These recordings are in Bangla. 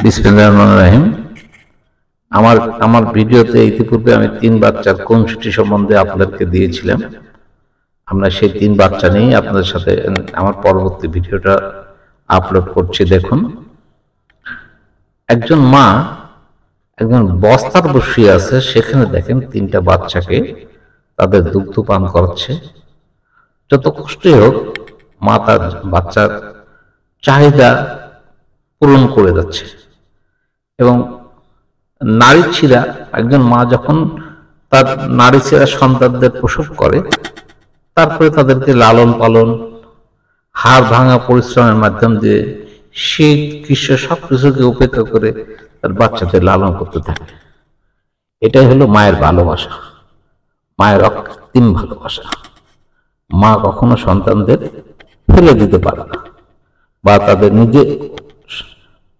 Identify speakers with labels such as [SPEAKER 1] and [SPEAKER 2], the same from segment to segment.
[SPEAKER 1] বিসমিল্লাহির রহমানির রহিম। আমার ভিডিওতে ইতিপূর্বে আমি 3 বাচ্চার খুনসুটি সম্বন্ধে আপনাদেরকে দিয়েছিলাম। আমরা সেই 3 বাচ্চা নিয়ে আপনাদের সাথে আমার পরবর্তী ভিডিওটা আপলোড করছি। দেখুন, একজন মা একজন বস্তার বসিয়ে আছে, সেখানে দেখেন 3টা বাচ্চাকে তাদের দুগ্ধ পান করাচ্ছে। যত কষ্টই হোক, মা তার বাচ্চার চাহিদা পূরণ করে যাচ্ছে। এবং নারী ছিঁড়া একজন মা যখন তার নারী ছিঁড়া সন্তানদের প্রসব করে, তারপরে তাদেরকে লালন পালন, হাড় ভাঙা পরিশ্রমের মাধ্যম দিয়ে শীত গ্রীষ্ম সবকিছুকে উপেক্ষা করে তার বাচ্চাদের লালন করতে থাকে। এটাই হলো মায়ের ভালোবাসা, মায়ের অকৃত্রিম ভালোবাসা। মা কখনো সন্তানদের ফেলে দিতে পারে না, বা তাদের নিজে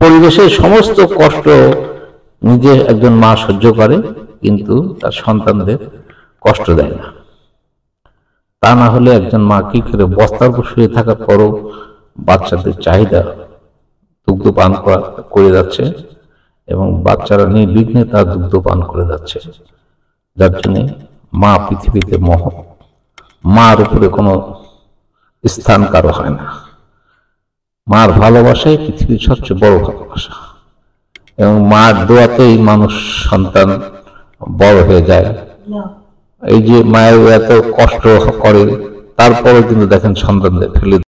[SPEAKER 1] পরিবেশের সমস্ত কষ্ট নিজে একজন মা সহ্য করে, কিন্তু তার সন্তানদের কষ্ট দেয় না। তা না হলে একজন মা কি করে বস্তার উপর শুয়ে থাকার পরও বাচ্চাদের চাহিদা দুগ্ধ পান করে যাচ্ছে, এবং বাচ্চারা নির্বিঘ্নে তার দুগ্ধ পান করে যাচ্ছে। যার জন্য মা পৃথিবীতে মার উপরে কোনো স্থান কারো হয় না। মার ভালোবাসাই পৃথিবীর সবচেয়ে বড় ভালোবাসা, এবং মার দোয়াতেই মানুষ সন্তান বড় হয়ে যায়। এই যে মায়ের এত কষ্ট করে, তারপরে কিন্তু দেখেন সন্তানদের ফেলে